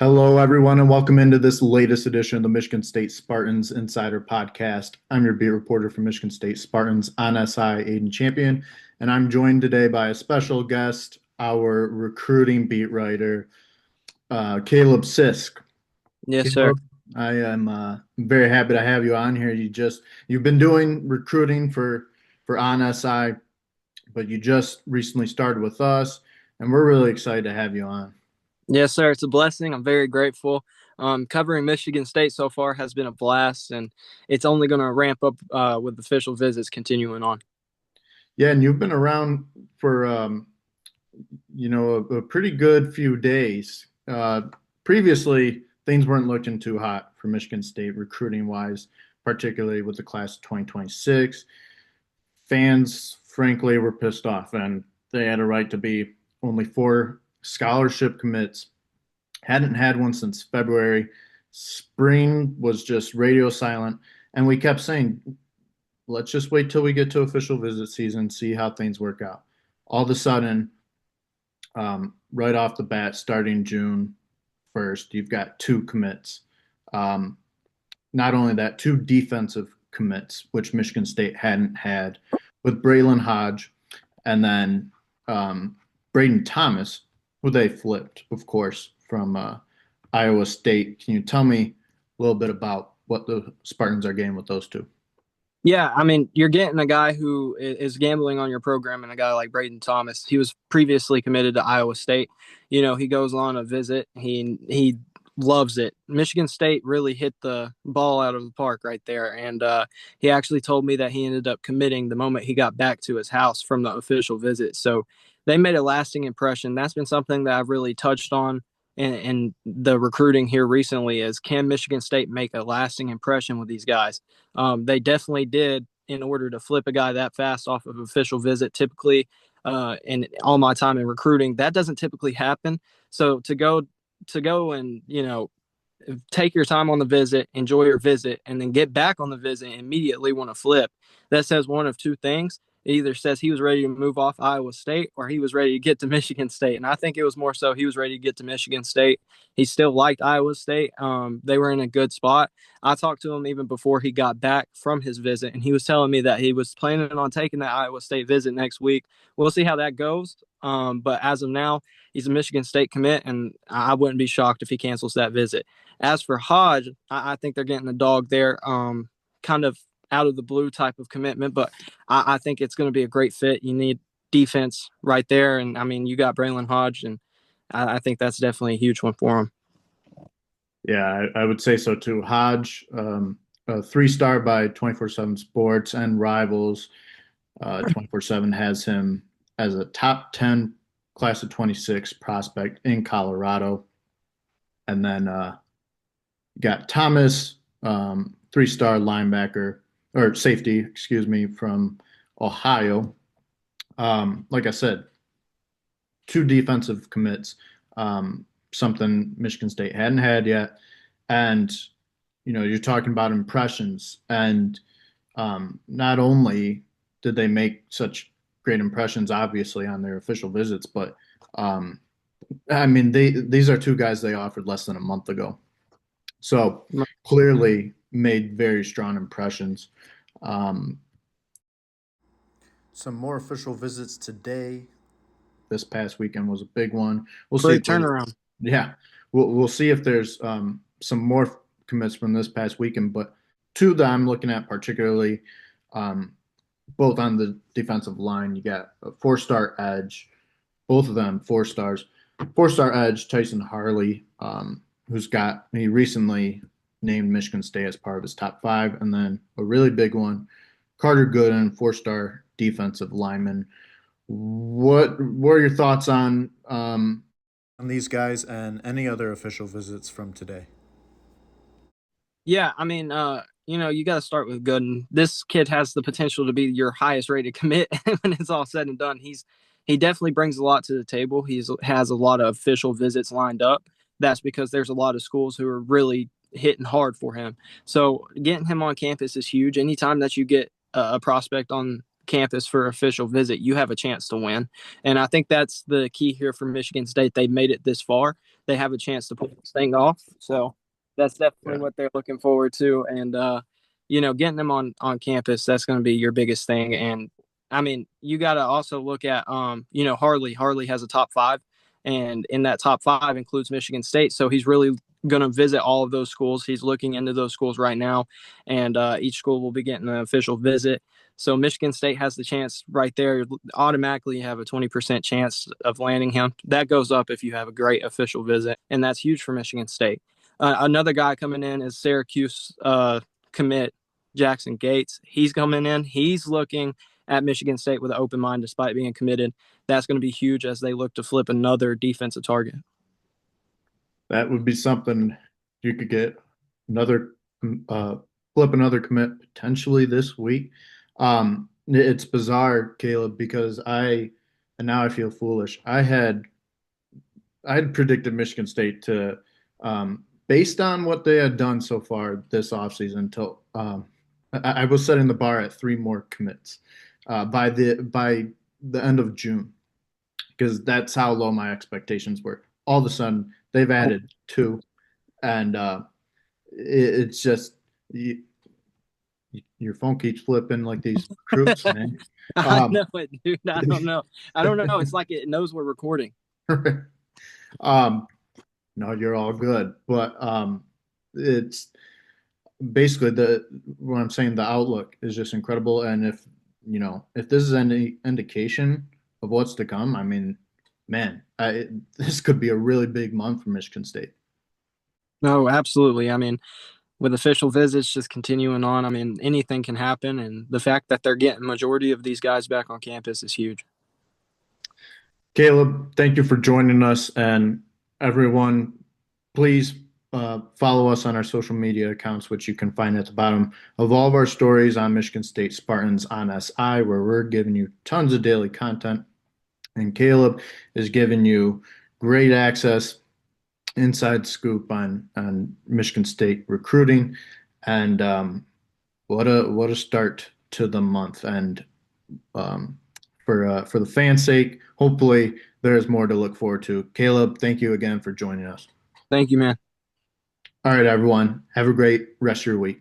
Hello, everyone, and welcome into this latest edition of the Michigan State Spartans Insider Podcast. I'm your beat reporter for Michigan State Spartans on SI, Aidan Champion, and I'm joined today by a special guest, our recruiting beat writer, Caleb Sisk. Yes, sir. Caleb, I am very happy to have you on here. You've been doing recruiting for on SI, but you just recently started with us, and we're really excited to have you on. Yes, sir. It's a blessing. I'm very grateful. Covering Michigan State so far has been a blast, and it's only going to ramp up with official visits continuing on. Yeah, and you've been around for a pretty good few days. Previously, things weren't looking too hot for Michigan State recruiting wise, particularly with the class of 2026. Fans, frankly, were pissed off, and they had a right to be. Only four scholarship commits. Hadn't had one since February. Spring was just radio silent, and we kept saying, let's just wait till we get to official visit season, see how things work out. All of a sudden, right off the bat, starting June 1st, you've got two commits. Um, Not only that, two defensive commits, which Michigan State hadn't had, with Braylon Hodge and then Braden Thomas, who they flipped, of course, from Iowa State. Can you tell me a little bit about what the Spartans are getting with those two? Yeah, I mean, you're getting a guy who is gambling on your program, and a guy like Braden Thomas. He was previously committed to Iowa State. He goes on a visit. He loves it. Michigan State really hit the ball out of the park right there, and he actually told me that he ended up committing the moment he got back to his house from the official visit. So they made a lasting impression. That's been something that I've really touched on in the recruiting here recently is, can Michigan State make a lasting impression with these guys? They definitely did in order to flip a guy that fast off of official visit. Typically, in all my time in recruiting, that doesn't typically happen. So to go and take your time on the visit, enjoy your visit, and then get back on the visit and immediately want to flip. That says one of two things. It either says he was ready to move off Iowa State or he was ready to get to Michigan State. And I think it was more so he was ready to get to Michigan State. He still liked Iowa State. They were in a good spot. I talked to him even before he got back from his visit, and he was telling me that he was planning on taking that Iowa State visit next week. We'll see how that goes. But as of now, he's a Michigan State commit, and I wouldn't be shocked if he cancels that visit. As for Hodge, I think they're getting a dog there, kind of out of the blue type of commitment, but I think it's going to be a great fit. You need defense right there, and I mean, you got Braylon Hodge, and I think that's definitely a huge one for him. Yeah, I would say so too. Hodge, a three-star by 24/7 Sports and Rivals. 24/7 has him as a top 10 class of 26 prospect in Colorado. And then got Thomas, three-star linebacker or safety, excuse me, from Ohio. Like I said, two defensive commits, something Michigan State hadn't had yet. And, you're talking about impressions. And not only did they make such great impressions, obviously, on their official visits, but I mean, these are two guys they offered less than a month ago. So clearly made very strong impressions. Um, some more official visits today. This past weekend was a big one. We'll see Great if there's, turnaround. yeah, we'll see if there's some more commits from this past weekend. But two that I'm looking at particularly, um, both on the defensive line, you got a four-star edge, both of them four stars. Four-star edge Tyson Harley, he recently named Michigan State as part of his top five, and then a really big one, Carter Gooden, four-star defensive lineman. What were your thoughts on these guys and any other official visits from today? Yeah, I mean, you got to start with Gooden. This kid has the potential to be your highest rated commit when it's all said and done. He definitely brings a lot to the table. He has a lot of official visits lined up. That's because there's a lot of schools who are really hitting hard for him. So getting him on campus is huge. Anytime that you get a prospect on campus for official visit, you have a chance to win. And I think that's the key here for Michigan State. They made it this far. They have a chance to pull this thing off. So that's definitely Yeah. what they're looking forward to. And getting them on campus, that's going to be your biggest thing. And I mean, you got to also look at Harley. Harley has a top five, and in that top five includes Michigan State. So he's really going to visit all of those schools. He's looking into those schools right now, and each school will be getting an official visit. So Michigan State has the chance right there. Automatically, you have a 20% chance of landing him. That goes up if you have a great official visit, and that's huge for Michigan State. Another guy coming in is Syracuse commit Jackson Gates. He's coming in. He's looking at Michigan State with an open mind despite being committed. That's going to be huge as they look to flip another defensive target. That would be something you could get another uh, flip another commit potentially this week. It's bizarre, Caleb, because and now I feel foolish. I had predicted Michigan State to based on what they had done so far this offseason until I was setting the bar at three more commits by the end of June because that's how low my expectations were. All of a sudden, they've added two, and it's just your phone keeps flipping like these recruits, man. I Um, know it, dude. I don't know. I don't know. It's like it knows we're recording. um, no, you're all good, but it's basically the what I'm saying. The outlook is just incredible, and if this is any indication of what's to come, I mean, man, this could be a really big month for Michigan State. No, absolutely. I mean, with official visits just continuing on, I mean, anything can happen. And the fact that they're getting majority of these guys back on campus is huge. Caleb, thank you for joining us, and everyone, please follow us on our social media accounts, which you can find at the bottom of all of our stories on Michigan State Spartans on SI, where we're giving you tons of daily content. And Caleb is giving you great access, inside scoop on Michigan State recruiting, and what a start to the month. And um, for the fans' sake, hopefully there's more to look forward to. Caleb, thank you again for joining us. Thank you, man. All right, everyone, have a great rest of your week.